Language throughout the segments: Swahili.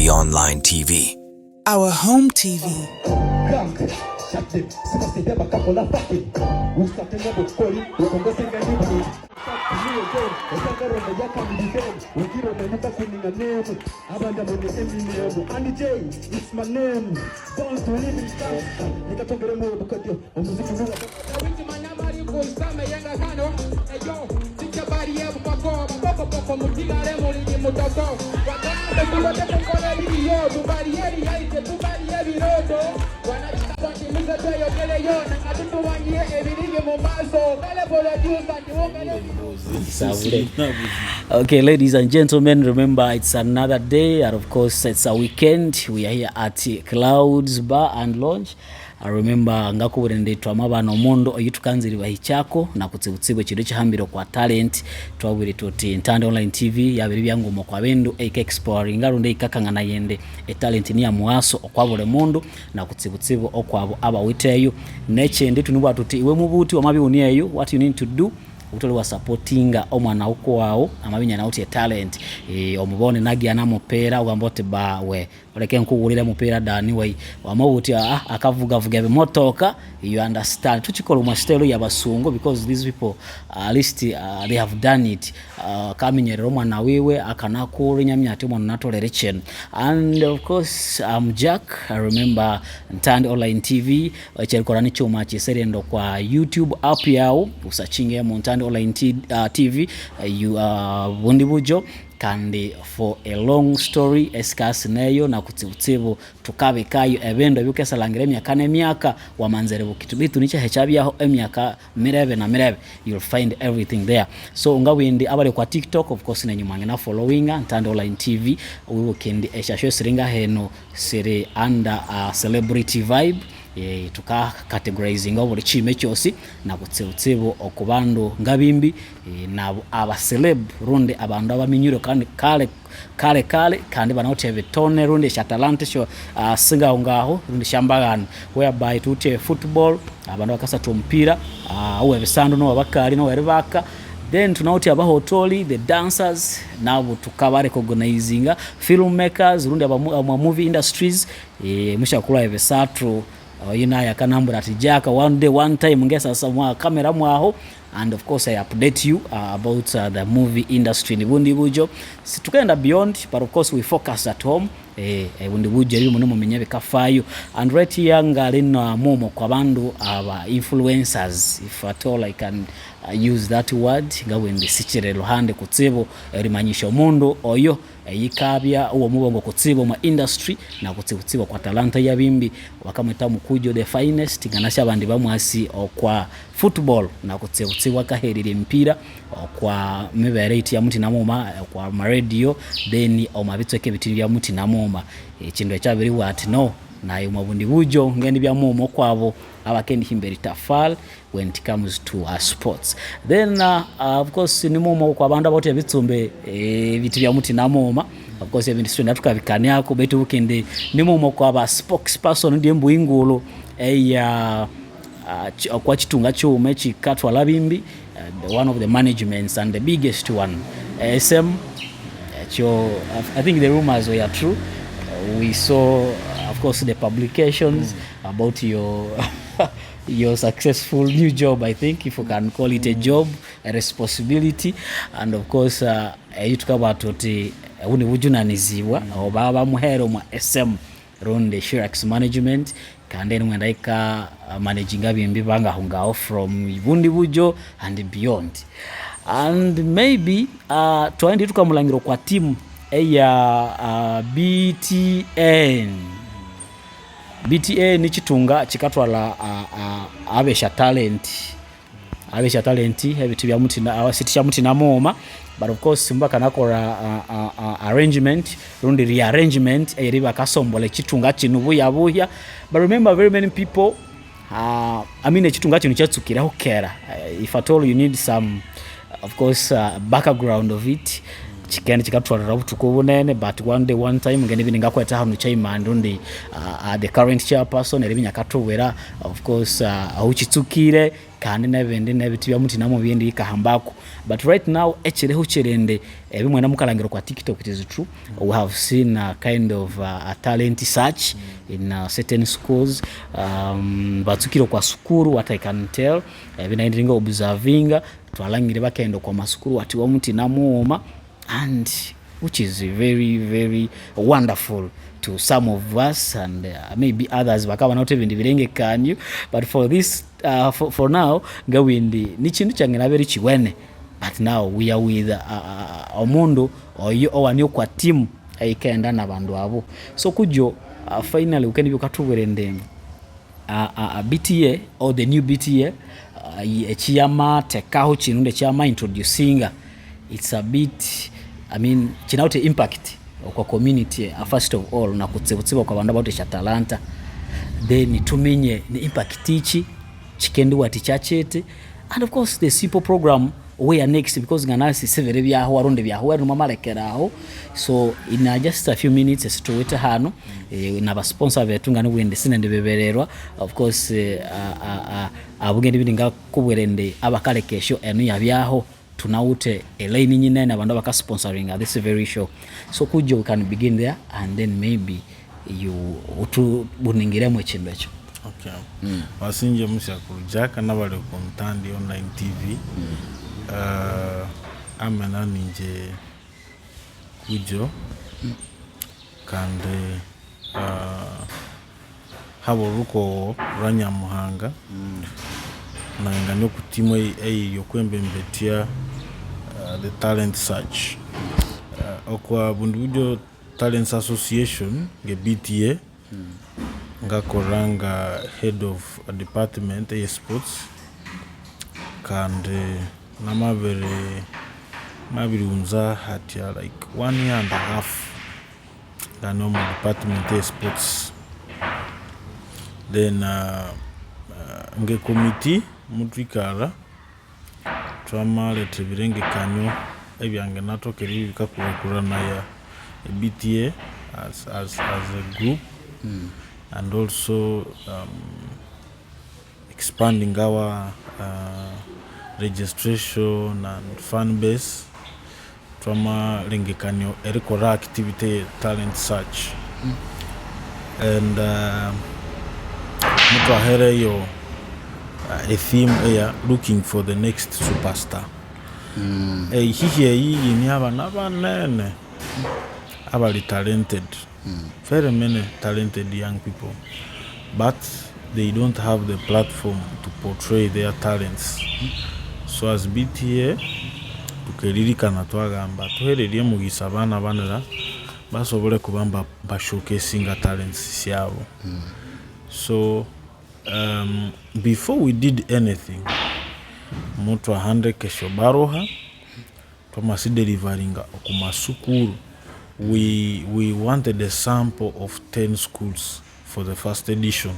Community Online TV. Our home TV. Okay, ladies and gentlemen, remember it's another day, and of course it's a weekend. We are here at Clouds Bar and Lounge. I remember ngako burendetwa mabano mondo oyitukanziriwa hichako na kutsibutsibwe chido chihambiro kwa talent twabwire tuti Ntande Online TV yabiri byangumo kwa bendu explore ngarunde ikakangana yende talent ni ya muaso okwabule mundu na kutsibutsibwe okwabo abawiteyo neche nditu nubwa tuti iwe mubuti wa mabiuniyeyo what you need to do utole wa supportinga omwana uko wao amabinya na uti talent omubone nagiana mupera ugambote bawe oleke nkugulira mupera dani wai wamabuti akavuga be motoka you understand tuchikolo mu style ya basungo because these people at least they have done it kaminyerero omwana wiwe akanakuri nyamyate omwana natolerechen. And of course I'm Jack. I remember Ntande Online TV cherikorani chuma chiserendo kwa YouTube app yao usachinge mu Ntande Online TV you Bundibugyo kandi for a long story eskas neyo na kutsibutsibu tukabe kayo ebendo byukesa langire myaka wamanzere bukitubitu niche hechabyaho emyaka mirebe na mirebe you'll find everything there. So ngawindi abale kwa TikTok of course nenyumange na followinga Ntande Online TV we can eshasho siringa heno siri under celebrity vibe tuka categorizing buri chime cyose na kutsibutsibu okubandu ngabimbi na aba celeb runde abandu abaminyuro kandi kale kandi banotebe tone runde shatalante sho singa ngaho runde shambagana whereby tute football abandu bakasa tumpira uwe bisandu no bakali no weribaka then tunauti abahotoli the dancers nabo tukaba recognizing filmmakers runde aba movie industries mushakula ebesatru yina yakanambura ati Jaka one day one time ngesa samwa camera mwaho. And of course I update you about the movie industry in Bundibugyo. Tukenda beyond, but of course we focus at home. Bundibugyo iri muno mumenyabe kafayo. And right here ngalina momo kwa bandu aba influencers, if at all I can use that word. Ngawende sichire ruhande kutsibo rimanyisha mundu oyo yikabya uwo mubongo kutsibo ma industry na kutsibo kwa talanta ya bimbi wakameta mukujo the finest nganasha bandi bamwasi okwa football na kutsibo kaherire mpira kwa meberate ya muti namoma kwa ma radio then omabitsweke bitiri bya muti namoma ekindo ekyabiri what no na Bundibugyo ngendi bya momo kwabo abakendi himberi tafal when it comes to sports. Then of course ni momo kwa bandu abote bitsumbe bitu bya muti namoma of course industry natukabikane yako betu ukende ni momo kwa ba spokesperson ndi mbuingulu kwa chitunga chume chikatwa labimbi one of the managements and the biggest one SM I think the rumors were true. We saw of course the publications about your successful new job, I think, if you can call it a job, a responsibility. And of course yitukaba tuti unibujunaniziwa obaba muhero mu SM runde Shirax management kandi mwendayika managing abimbi banga hungaho from Bundibugyo and beyond. And maybe twandi tukamulangiro kwa team BTA ni chitunga chikatwala abesha talent ebitu bya muti na awasitisha muti na moma. But of course mbaka nakora arrangement rundi rearrangement eriba kasombole chitunga chinubuya buya. But remember very many people chitunga chinu chatsukira hokera if at all you need some of course background of it chikende chikatwara butukubunene. But one day one time ngene bininga kweta hanu chairman the current chairperson eribinya katubera of course ahuchitsukire kandi nebindi nebiti bya muti namo bindi ikahambako. But right now echireho cherende bimwe namukalangiro kwa TikTok, it is true. We have seen a kind of a talent search in certain schools. Batukiro kwa sukuru, what I can tell, binaendinga observinga twalangire bakendo kwa masukuru ati wa muti namuoma, and which is very very wonderful to some of us, and maybe others bakaba not even bilenge kanyu. But for this for now ngawindi ni chintu changena very chiwene. But now we are with omundu oyo owani kwa team aikenda na bandu abo. So kujo finally ukendi bukatubwerende BTA or the new BTA echiyama tekaho chinunde chiyama introducinga. It's a bit, I mean, chinaute impact kwa community first of all, na kutsibutsiba kwa bandu about talanta, then tumenye ni impact ichi chikendi wati chachete, and of course the simple program where next, because nganasi severe byaho aronde byaho ari mamalekeraho. So in just a few minutes situwete hano na ba sponsor betu ngani wende sinende bebererwa, of course abugende bidinga kubwerende abakalekesho enu yabyaho tunaute line nyine na bandu baka sponsoring this very show. So kujo we can begin there, and then maybe you utu buningiremo chindo echo. Okay. Wasinje musha kurujaka nabale kontandi online TV. Amena ninje kujo kande habo ruko ranya muhanga na ngano kutimo yokwembembetia the talent search okwa Bundibugyo Talent Association ge BTA ngakoranga head of a department of sports kande namabiri unza hatia like 1.5 years ngano mu department of sports. Then nge committee mutrikara twamalete birenge kanyo ebyange natokeri bikakura na ya BTA as a group, and also expanding our registration and fan base. Twama lenge kanyo erikora activity talent search, and mutu ahere yo a theme looking for the next superstar. Hihi ni abana nene abali talented, very many talented young people, but they don't have the platform to portray their talents. So as BTA tukeririkana twagamba tuhererie mugisa abana banera basobole kubamba ba showcasing talents yabo. So before we did anything, mutu ahande kesho baroha twamasi delivering okumasukuru. We wanted a sample of 10 schools for the first edition.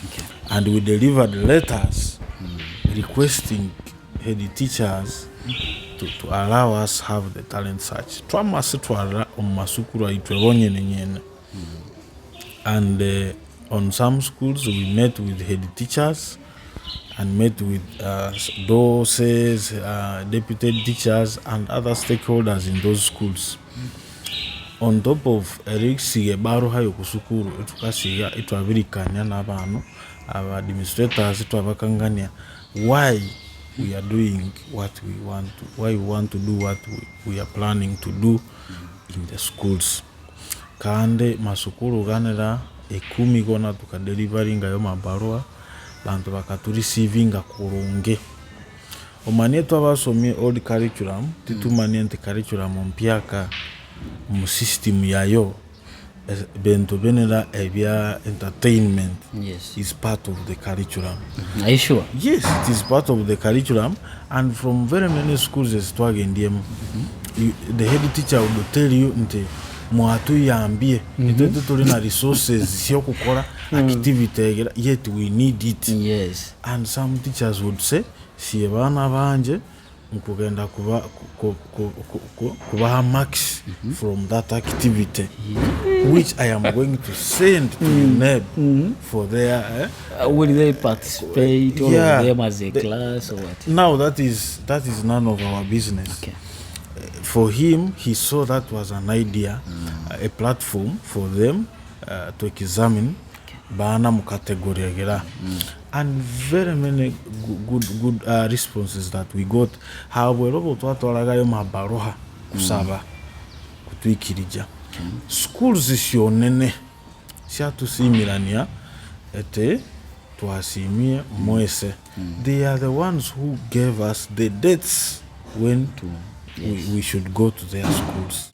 Okay. And we delivered letters requesting head teachers to allow us have the talent search. Twamasi twara omasukuru aitwebonye nenyene. And on some schools we met with head teachers and met with doses, deputy teachers and other stakeholders in those schools. On top of eriksi baruha yokusukuru etukasiga etwabirikanya nabano aba administrators etwabakangania why we are doing what we want to, why we want to do what we are planning to do in the schools. Kande masukuru ganera 10 gona tukadeliveringa yo mabarua bantu bakaturicevinga kurunge omanie twabasomye old curriculum titumanie curriculum mpyaka mu system yayo bento benera ebya entertainment. Yes, is part of the curriculum. Are you sure? Yes, it is part of the curriculum, and from very many schools as twagendiem the head teacher will tell you nte mwatu yambie nitete tuli na resources sio kukora activity yet we need it. Yes, and some teachers would say si bana banje mkugenda kuba max from that activity. which I am going to send to NEB for their. Will they participate? All of them as a class or what? Now that is none of our business. Okay. For him, he saw that was an idea, a platform for them to examine bana mu category agera, and very many good responses that we got. However, twatwalagayo mabaroha kusaba kutwikirija schools sionene syatusimirania ete twasimie mwese. They are the ones who gave us the dates when we should go to their schools.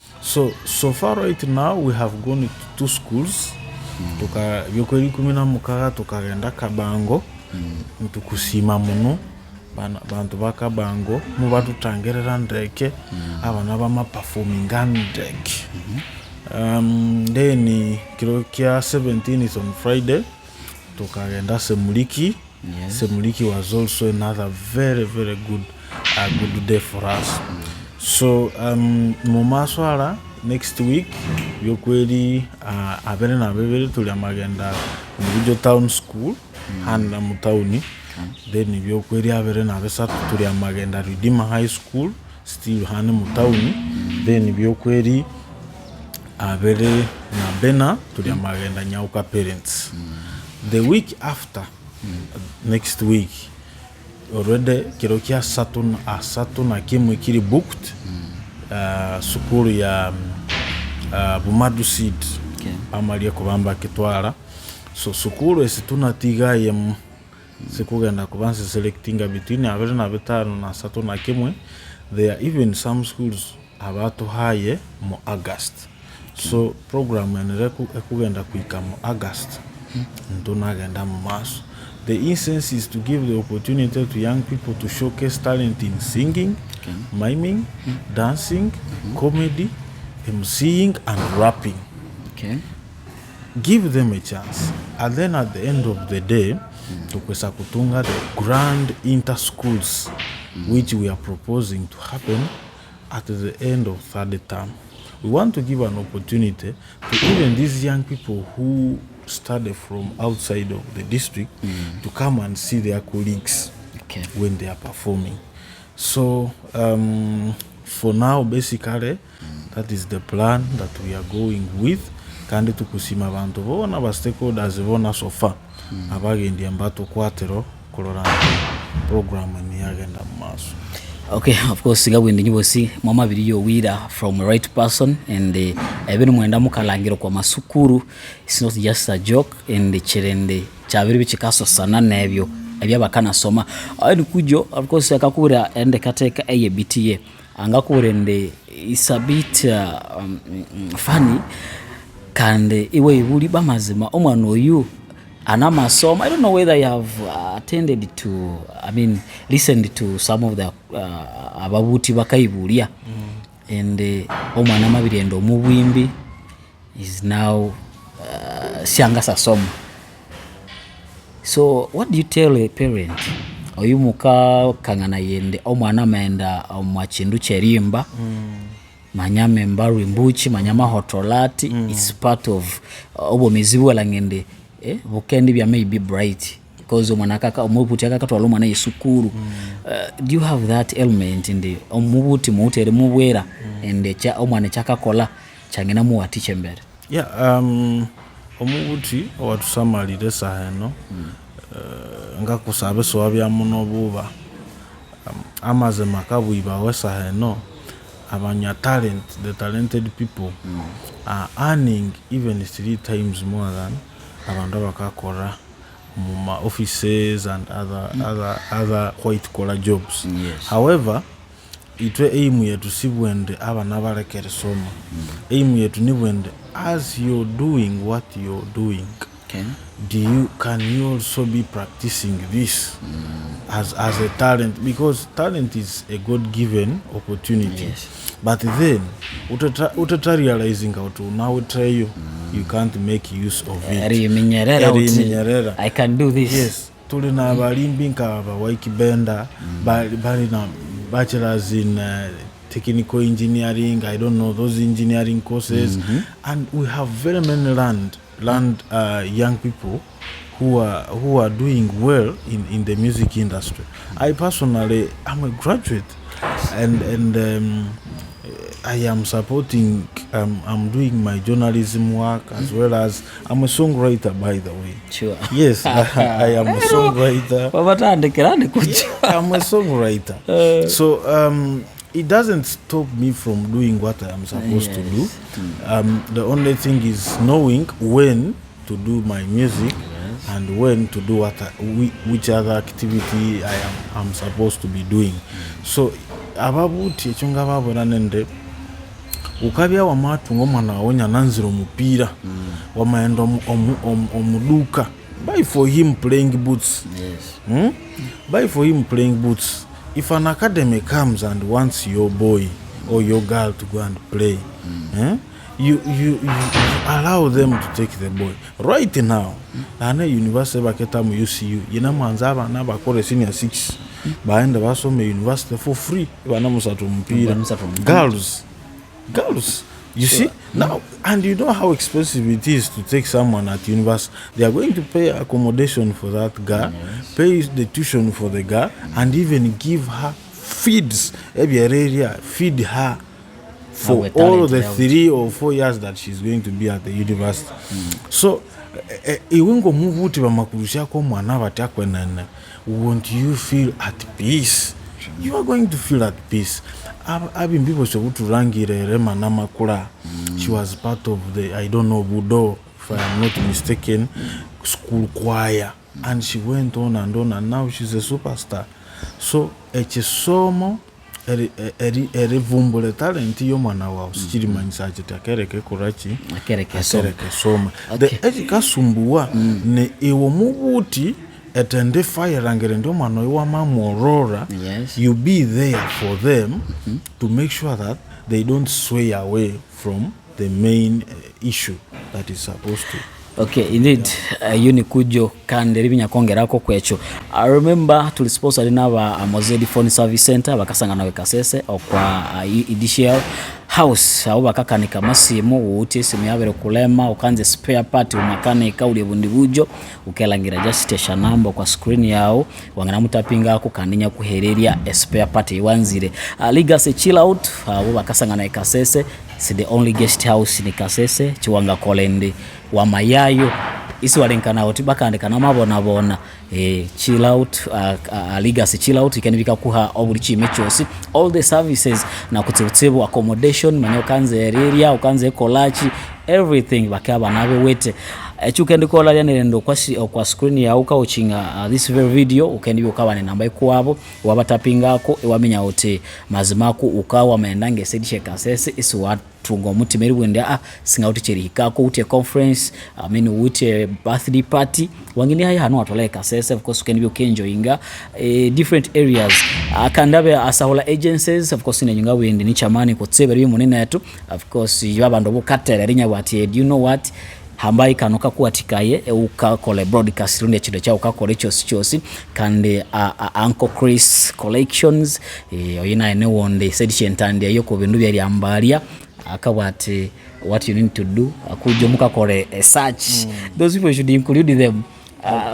So far right now we have gone to 2 schools. Tuka yokweri 16 tukagenda Kabango ntukusima muno bantu bakabango mubatutangerera ndeke abana bama performing ndeke. Then kiro kya 17 is on Friday tukagenda Semuliki. Semuliki was also another very good day for us. So mumaswala next week yokweri abere na bebere tuli amagenda mu town school handa mutauni. Then yokweri abere na besatu tuli amagenda Redeemer High School still handa mutauni. Then yokweri abere na bena tuli amagenda Nyauka Parents. The week after next week already kirokia Saturn na kimwe kiri booked sukuru ya Bumadu Seed amalie kubamba kitwala. So sukuru esitunatigaye sikugenda kubanza selectinga between abere na betano na Saturn na kimwe. There are even some schools abato haye mu August. So program enreku ekugenda kuika mu August ntunagenda mu maso. The essence is to give the opportunity to young people to showcase talent in singing, miming, dancing, comedy, MCing and rapping. Give them a chance. And then at the end of the day, tukwesa kutunga the grand inter-schools which we are proposing to happen at the end of 3rd term. We want to give an opportunity to even these young people who study from outside of the district to come and see their colleagues when they are performing. So for now, basically, that is the plan that we are going with. Kandi tukusima abantu bona ba stakeholders bona so far abagendi ambato kwatero kolora program ni agenda maso. Okay, of course sigabwindi nyibosi mama video wira from the right person and ebintu mwenda mukalangiro kwa masukuru. It's not just a joke and chirende chabiri bichikaso sana nebyo ebyabakana soma ari kujo of course akakura ende kateka eye BTA angakurende is a bit funny kande iwe ibuli bamazima omwana oyu anamasoma. I don't know whether you have attended to, listened to some of the ababuti bakaibulia and omwana mabirendo omubwimbi is now sianga sasoma. So what do you tell a parent oyu muka kangana yende omwana maenda omwachindu cherimba manyame mbaru imbuchi manyama hotolati it's part of obomezibu langende bukendi bya maybe bright because omwana kaka omubuti akatwala omwana yisukuru. Do you have that element in the omubuti mutere mubwera and cha omwana chakakola changena mu atiche mbere? Omubuti owatusamalire saheno ngakusabe so abya muno buba amaze makabwiba wesaheno abanya talent, the talented people are earning even 3 times more than abantu bakakora mu offices and other white collar jobs. However, itwe aim yetu sibwende abana barekere soma. Aim yetu ni bwende as you're doing what you're doing, can you also be practicing this as a talent, because talent is a God-given opportunity. But then utata realizing how to now try you can't make use of it. I can do this. Yes, tulina abalimbi nka aba waikibenda bali na bachelors in technical engineering, I don't know, those engineering courses. And we have very many young people who are doing well in the music industry. I personally am a graduate, and I am supporting. I'm doing my journalism work as well as I'm a songwriter, by the way. Sure. Yes, I am a songwriter. I'm a songwriter. So it doesn't stop me from doing what I am supposed to do. The only thing is knowing when to do my music and when to do which other activity I'm supposed to be doing. So ababuti echunga babona nende ukabya wamatu ngomwana wonya nanzira omupira wamaenda omuduka, buy for him playing boots. Buy for him playing boots. If an academy comes and wants your boy or your girl to go and play, you allow them to take the boy. Right now, ane university baketamu UCU yina mwanzaba na bakore senior 6 baenda basome university for free banamusatu mpira girls. You see now, and you know how expensive it is to take someone at university. They are going to pay accommodation for that girl, pay the tuition for the girl, and even give her feeds every area, feed her for all the 3 or 4 years that she's going to be at the university. So iwengo muvuti bamakurusha ko mwana batakwe nana, won't you feel at peace? You are going to feel at peace. I've been people to rangire rema namakura. She was part of the, I don't know, Budo, if I am not mistaken, school choir, and she went on, and now she's a superstar. So echisomo erivumbule talent yo mwana wao sikiri manyisa achita kereke kurachi akereke soma the ekikasumbuwa ne ewo mubuti etende fire rangere ndio mwana wa mamorora. You be there for them to make sure that they don't sway away from the main issue that is supposed to. Okay, indeed. Yuni kujo kandi ribinya kongerako kwecho. I remember tulisponsor n'aba Mozedi Phone Service Center bakasanga nawe kasese okwa Idicial House abo bakakanika masimu uti simu yabere kulema ukanze spare part umakanika uli bundibujo ukelangira just station number kwa screen yao wangana mutapinga ko kandinya kuhereria spare part iwanzire. Legacy chill out abo bakasanga nawe kasese si the only guest house ni kasese chiwanga kolende wa mayayo isi walenkana oti bakandika namabona chill out Legacy chill out ikanibika kuha obulichi mechosi all the services na kutsebo accommodation manyo kanze area ukanze kolachi everything bakaba nabe wete chukende kola yanendo kwa screen ya uka ochinga this very video ukendi ukawa ne namba ikwabo wabatapingako ewamenya ote mazimako ukawa maendange sedishe kasese isi watungo mutimeri wende singa uti cherikako uti conference uti birthday party wangini haya hano atole kasese of course ukendi ukenjoyinga different areas akandabe asahola agencies of course nenyunga wende ni chamani kotsebe biri munene yetu of course yabando bukatera rinya wati do you know what hambai kanoka kuatikaye ukakole broadcast runde chido cha ukakole chosi kandi Uncle Chris collections oyina ene wonde sedishentande yoko bindu byali ambalia akabati what you need to do akujo mukakole search those people should include them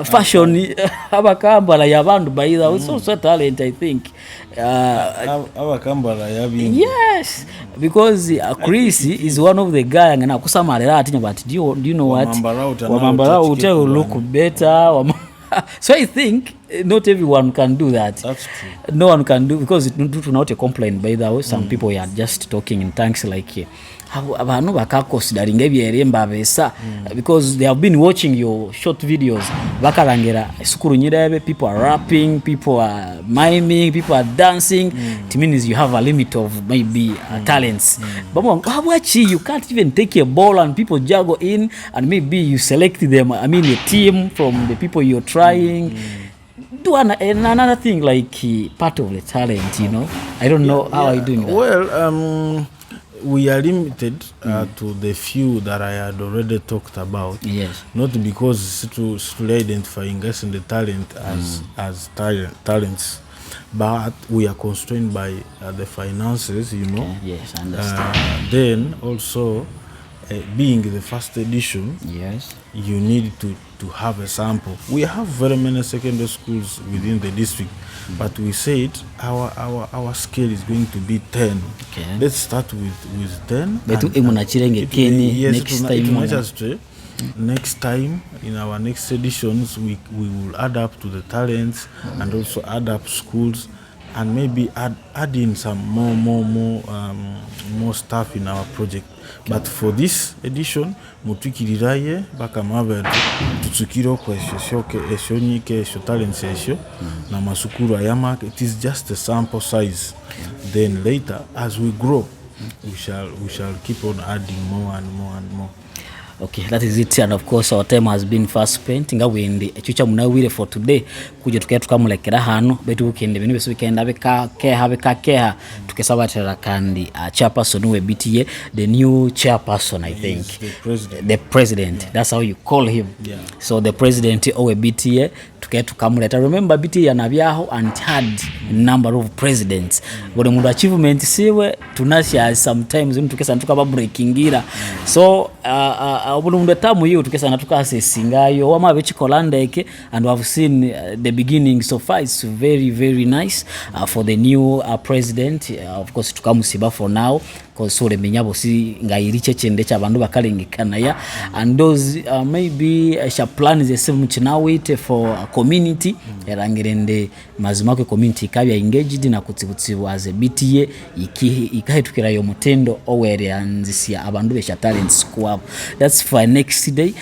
fashion abakambala yabandu by the way so talent I think abakambala yabi yes because Chris is one of the guy ngana kusamalera ati but do you know what wamambara uta look better so I think not everyone can do that. That's true. No one can do because it not a complaint by the way some people are just talking in thanks like abantu bakakonsidering ebyeremba besa because they have been watching your short videos bakarangera sukuru nyirebe people are rapping, people are miming, people are dancing. It means you have a limit of maybe talents. But you can't even take a ball and people juggle in and maybe you select them, I mean a team from the people you're trying. Do another thing like part of the talent, you know. I don't know how you doing that. Well, we are limited to the few that I had already talked about. Yes. Not because to identifying us in the talent as talents. but we are constrained by the finances, you know. Yes, I understand. Then also, being the first edition, Yes. you need to have a sample. We have very many secondary schools within the district, but we said our scale is going to be 10. Okay. Let's start with 10. Next time in our next editions we will add up to the talents and also add up schools and maybe add in some more stuff in our project. But for this edition mutukiriraye bakamabetu tutsukiro esho nyike esho talents esho na masukuru ayama. It is just a sample size. Then later as we grow we shall keep on adding more and more and more. Okay, that is it, and of course our time has been fast spent nga wende echucha munawire for today kuje tukaya tukamulekera hano betu ukende bino beso bikenda bekakeha tukesabatera kandi chairperson we BTA, the new chairperson, I think the president. That's how you call him. Yeah. So the president of BTA tukaya tukamuleta. Remember BTA yanabyaho and had a number of presidents. Bode mundu achievement siwe tunasha sometimes tukesa tukaba breaking gira. So obulundu tamu hiyo tukesa tukasesingayo wama bechikolanda and we have seen the beginning so far. It's very very nice for the new president. Of course tukamusiba for now because so le menyabo si ngairiche chende cha bandu bakalengekana ya and those maybe sha plan is the same wait for community erangirende mazimako community kabya engaged na kutsibutsibu as a BTA ikahetukira yo mutendo owere anzisia abandu besha talents squad. That's for next day.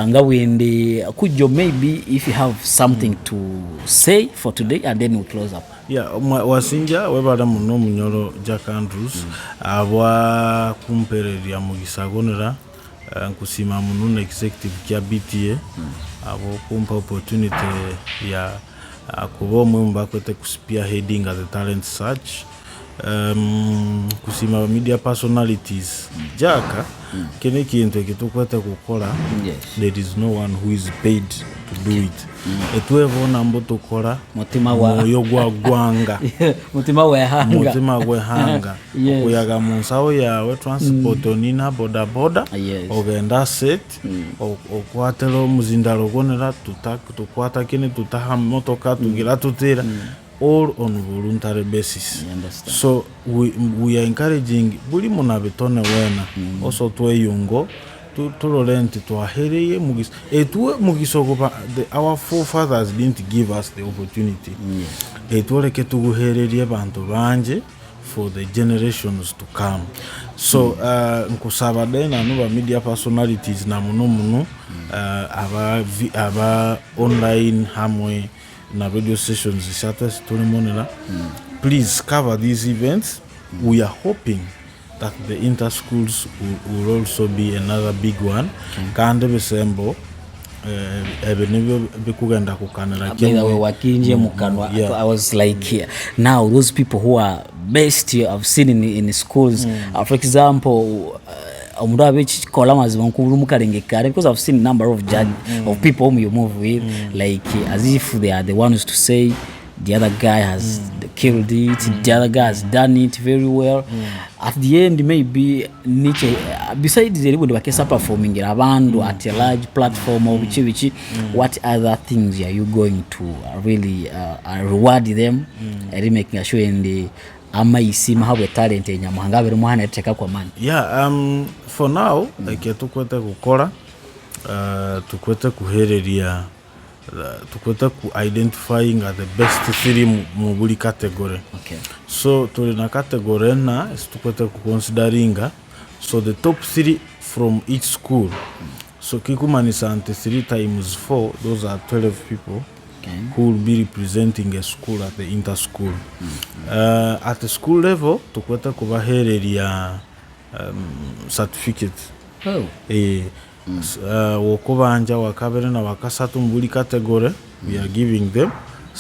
Ngawende kujo, maybe if you have something to say for today and then we close up. Yeah, wasinja webala muno munyoro Jack Andrews abwa kumpereria mugisagonera nkusima muno executive kya BTA abo kumpa opportunity ya kubo mwemba kwete kuspia heading at the talent search kusima media personalities Jaka kene kintu kitukwete kukola. Yes. There is no one who is paid to do it. Etwevona mboto kola mutima wa moyo gwanga mutima we hanga yes. Okuyaga munsawo yawe transport onina boda yes. Ogenda set okwatelo muzindalo gonera tukwata kene tutaha motoka tugira tutera all on voluntary basis. So we are encouraging buli munabetone wena also tweyungo tulolenti twahereye mugis etwe mugisogoba. Our forefathers didn't give us the opportunity. Etwoleke tuguhererie abantu banje for the generations to come. So nkusaba dena nuba media personalities na muno aba online hamwe na radio stations shatters tulimonela. Please cover these events. We are hoping that the inter-schools will also be another big one. Kande besembo ebenebyo bekugenda kukanira kimwe wakinje mukanwa. I was like here. Now those people who are best I've seen in schools, for example omundu abechi kola mazima mukalengekare, because I've seen a number of of people whom you move with like as if they are the ones to say the other guy has killed it, the other guy has done it very well. At the end maybe niche besides the people bakesa performing abandu at a large platform or which what other things are you going to really reward them and making sure in the amaisima have talent enyamuhanga bere muhana eteka kwa mani. Yeah, for now like tukwete gukora tukwete kuhereria tukwete ku identifying the best three mu buli category. Okay. So tuli na category na tukwete ku consideringa so the top 3 from each school. So kikumanisa ante 3 times 4, those are 12 people. Okay. Who will be representing a school at the inter-school. At the school level, tukwete kubahereria certificate. Wokobanja wakabere na wakasatu mbuli category, we are giving them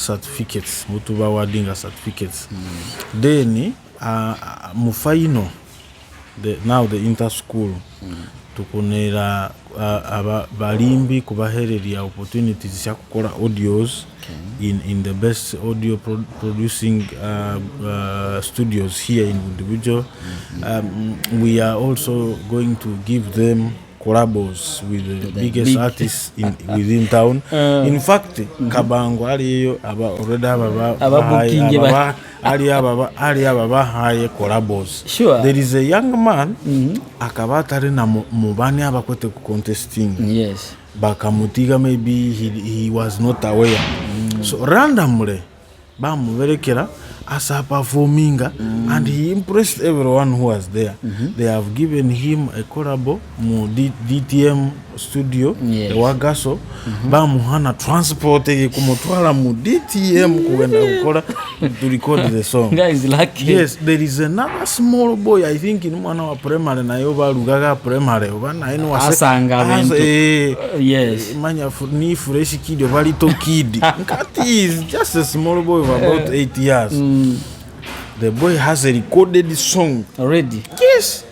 certificates. Mutuba wadinga certificates. Then mufaino now the inter-school tukunera balimbi kubahereria opportunities ya kukola audios in the best audio producing studios here in Bundibugyo. We are also going to give them collabos with the biggest artists within town. In fact, Kabango aliyo already aba high collabos. Sure. There is a young man akabatari na mubani abakote ku contesting. Yes. Bakamutiga, maybe he was not aware. So randomly bamuberekera as a performing and he impressed everyone who was there. They have given him a collabo mu DTM studio, yes. Wagaso bamuhana transport kumutwala mu DTM kuenda gukora to record the song. Guys lucky. Yes, there is another small boy, I think in mwana wa primary na yo balugaga primary obana eno asanga bintu. Yes, manya ni fresh kid or little kid. Nkati is just a small boy of about 8 years. The boy has a recorded song already. Yes.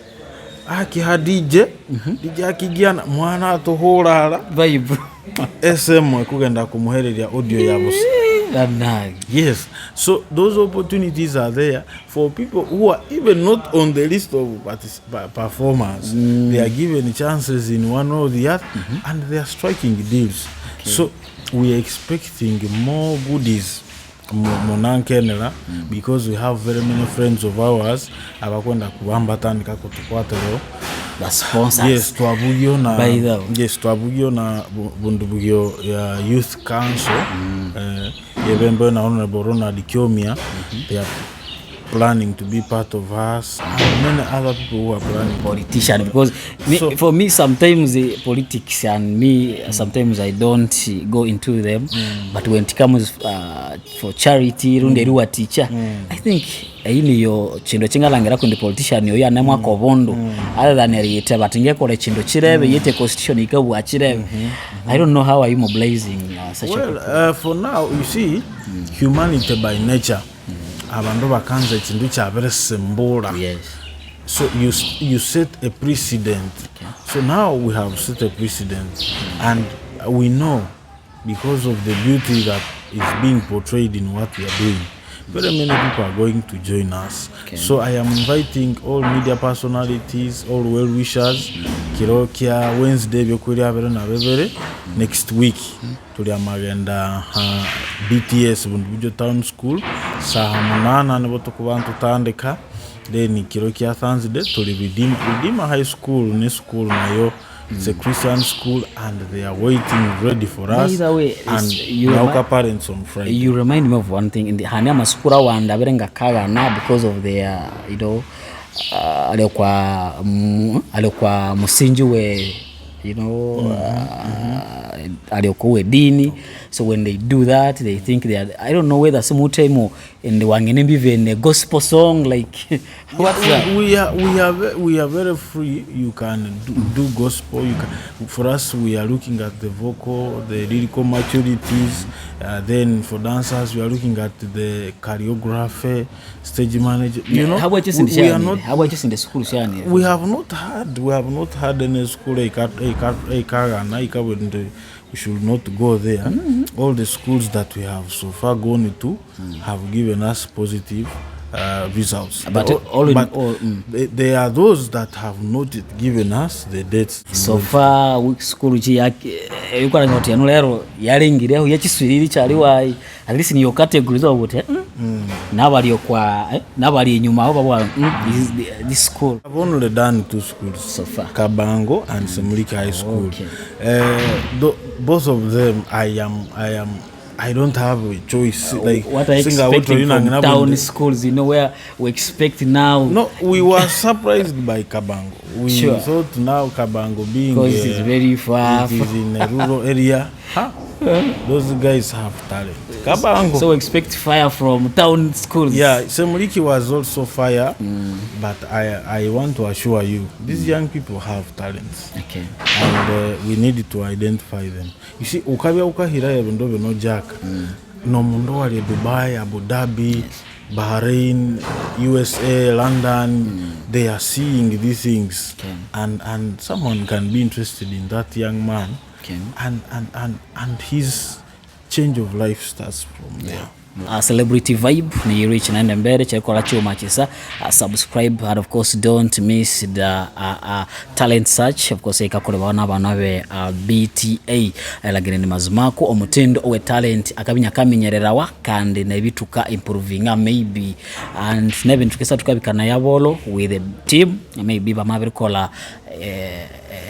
Aki hadije DJ akigiana mwana atohora vibe SM kugenda kumuhereria audio yabo. Yes, so those opportunities are there for people who are even not on the list of performers. They are given chances in one or the other, and they are striking deals. So we are expecting more goodies monankenera because we have very many friends of ours abakwenda kubambatandika kutukwatero the sponsors. Yes, twabugyo na Bundibugyo Youth Council. Yebembe na Honorable Ronald Kiomia, they are planning to be part of us, and many other people who are planning. Politicians, because for me sometimes the politics and me sometimes I don't go into them, but when it comes for charity runderuwa teacher, I think iyo chindo chingalangira kundi politician yo yana mwako bondo other than yete batinge kole chindo chirebe yete constitution ikabu achirebe. I don't know how are you mobilizing such a for now you see humanity by nature abantu bakanze chindu cha very sembora. Yes. So you set a precedent. So now we have set a precedent, and we know because of the beauty that is being portrayed in what we are doing, very many people are going to join us. So I am inviting all media personalities, all well-wishers, Kirokia Wednesday byokuria bere na bebere next week tuli amagenda BTA Bundibugyo Town School saa 8 nebo tukubantu tandika. Then Kirokia Thursday tuli Redeemer High School ni school nayo. It's a Christian school and they are waiting ready for us. By the way, and Nauka parents on Friday. You remind me of one thing in the Hania Maskura wanda berenga kaga na because of their alikuwa musinji we aliokuwe dini. So when they do that, they think they are, I don't know whether some time in the wangenembi even a gospel song like what's that? We are very free. You can do gospel. You can, for us, we are looking at the vocal, the lyrical maturities. Then for dancers, we are looking at the choreography, stage manager. How about just in the Shani? How about just in the school Shani? We have not had any school we should not go there. All the schools that we have so far gone to have given us positive results. But there are those that have not given us the dates. So far, school yuko ngoti yanulero yalengireho yakiswiriri cyaliwayi at least ni yo category zo bote nabali inyuma aho babo this school. I've only done 2 schools so far, Kabango and Semuliki High School. Both of them I don't have a choice. Like what I expect from town schools, where we expect now. No, we were surprised by Kabango. We thought now Kabango being because it's very far. It is in a rural area. Those guys have talent. Kabango. So expect fire from town schools. Yeah, Semuliki was also fire, but I want to assure you, these young people have talents. Okay. And we need to identify them. You see, ukabya ukahira ya ndobe no jack. No mundo wali Dubai, Abu Dhabi, Bahrain, USA, London, they are seeing these things, and someone can be interested in that young man, and his change of life starts from there. Celebrity Vibe ni reach naende mbele chekora chuma chisa. Subscribe, and of course don't miss the talent search. Of course ikakore bana be BTA lagine ni mazimako omutendo owe talent akabinya kamenyererawa kandi nebituka improvinga maybe, and nebintu kesa tukabikana yabolo with the team maybe bamabirikola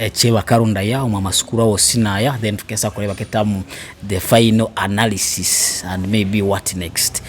echewa karunda ya mamasukura osinaya, then tukesa kureba ketamu the final analysis and maybe what next.